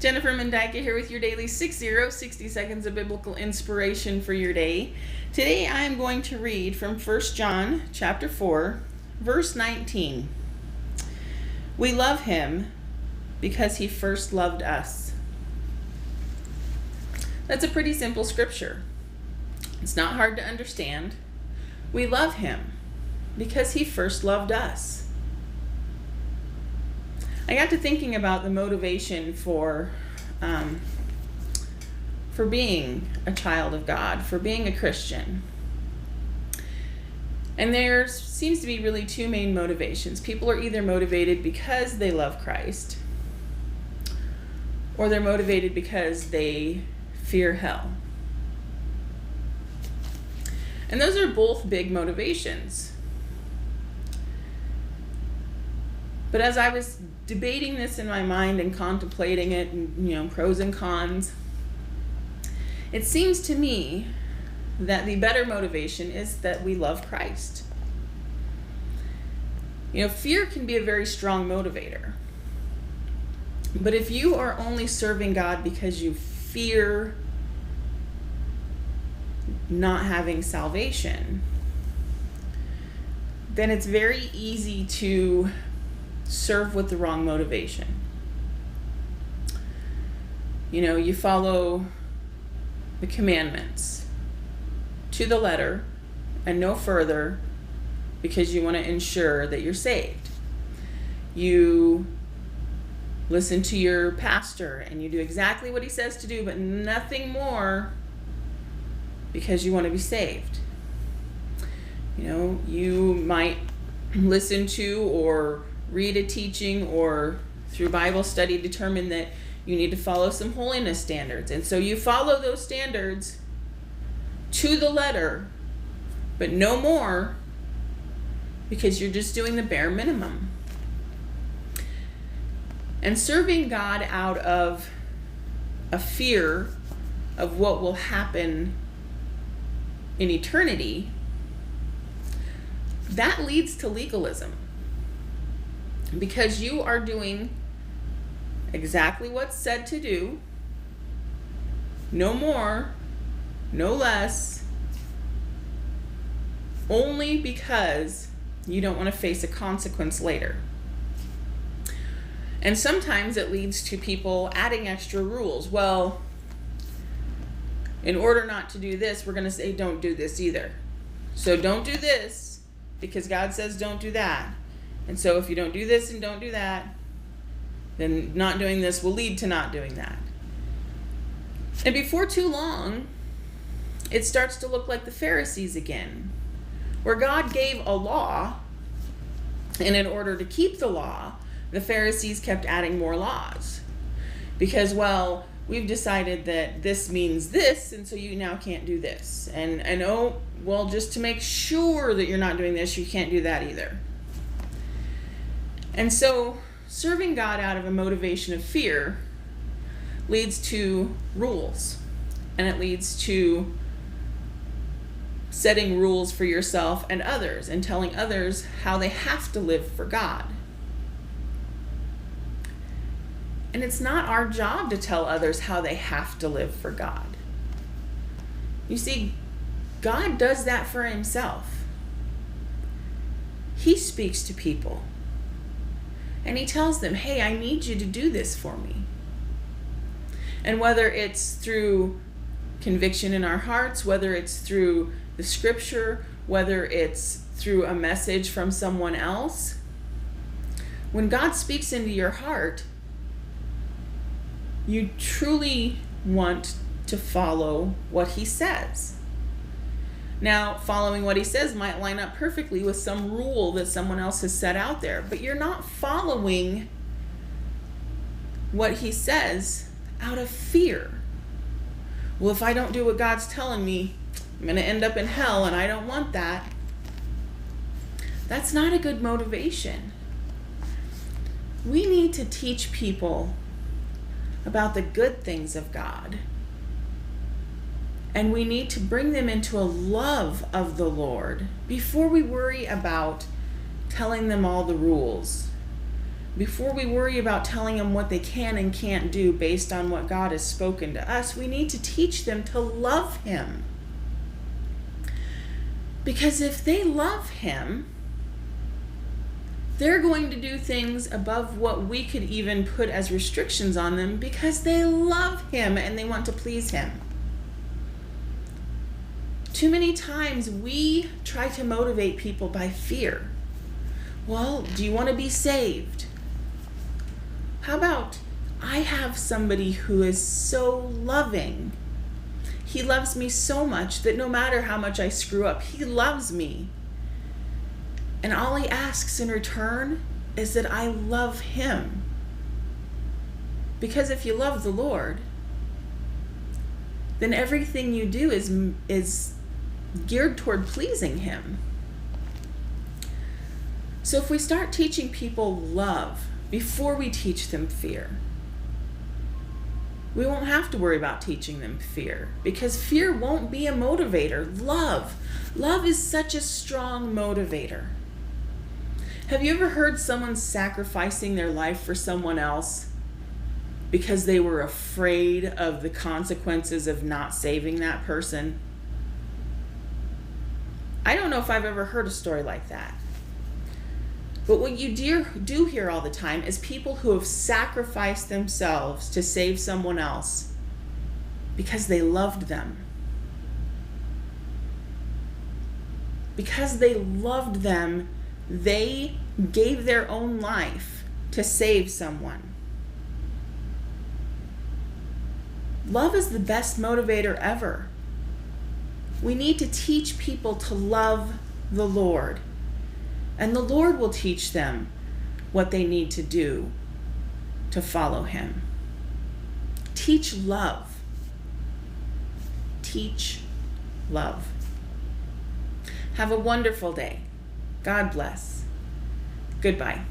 Jennifer Mendyka here with your daily 60 seconds of biblical inspiration for your day. Today I am going to read from 1 John chapter 4, verse 19. We love him because he first loved us. That's a pretty simple scripture. It's not hard to understand. We love him because he first loved us. I got to thinking about the motivation for being a child of God, for being a Christian. And there seems to be really two main motivations. People are either motivated because they love Christ, or they're motivated because they fear hell. And those are both big motivations. But as I was debating this in my mind and contemplating it, and, pros and cons, it seems to me that the better motivation is that we love Christ. Fear can be a very strong motivator. But if you are only serving God because you fear not having salvation, then it's very easy to serve with the wrong motivation. You follow the commandments to the letter and no further because you want to ensure that you're saved. You listen to your pastor and you do exactly what he says to do, but nothing more because you want to be saved. You might listen to or read a teaching or through Bible study determine that you need to follow some holiness standards. And so you follow those standards to the letter, but no more because you're just doing the bare minimum. And serving God out of a fear of what will happen in eternity, that leads to legalism. Because you are doing exactly what's said to do, no more, no less, only because you don't want to face a consequence later. And sometimes it leads to people adding extra rules. Well, in order not to do this, we're going to say don't do this either. So don't do this because God says don't do that. And so if you don't do this and don't do that, then not doing this will lead to not doing that. And before too long, it starts to look like the Pharisees again, where God gave a law, and in order to keep the law, the Pharisees kept adding more laws. Because, we've decided that this means this, and so you now can't do this. And just to make sure that you're not doing this, you can't do that either. And so serving God out of a motivation of fear leads to rules, and it leads to setting rules for yourself and others and telling others how they have to live for God. And it's not our job to tell others how they have to live for God. You see, God does that for himself. He speaks to people. And he tells them, hey, I need you to do this for me. And whether it's through conviction in our hearts, whether it's through the scripture, whether it's through a message from someone else, when God speaks into your heart, you truly want to follow what he says. Now, following what he says might line up perfectly with some rule that someone else has set out there, but you're not following what he says out of fear. Well, if I don't do what God's telling me, I'm going to end up in hell, and I don't want that. That's not a good motivation. We need to teach people about the good things of God. And we need to bring them into a love of the Lord before we worry about telling them all the rules. before we worry about telling them what they can and can't do based on what God has spoken to us, we need to teach them to love Him. Because if they love Him, they're going to do things above what we could even put as restrictions on them because they love Him and they want to please Him. Too many times we try to motivate people by fear. Well, do you want to be saved? How about, I have somebody who is so loving. He loves me so much that no matter how much I screw up, He loves me. And all He asks in return is that I love Him. Because if you love the Lord, then everything you do is geared toward pleasing Him. So if we start teaching people love before we teach them fear, we won't have to worry about teaching them fear, because fear won't be a motivator. Love is such a strong motivator. Have you ever heard someone sacrificing their life for someone else because they were afraid of the consequences of not saving that person? I don't know if I've ever heard a story like that. But what you do hear all the time is people who have sacrificed themselves to save someone else because they loved them. Because they loved them, they gave their own life to save someone. Love is the best motivator ever. We need to teach people to love the Lord. And the Lord will teach them what they need to do to follow Him. Teach love. Teach love. Have a wonderful day. God bless. Goodbye.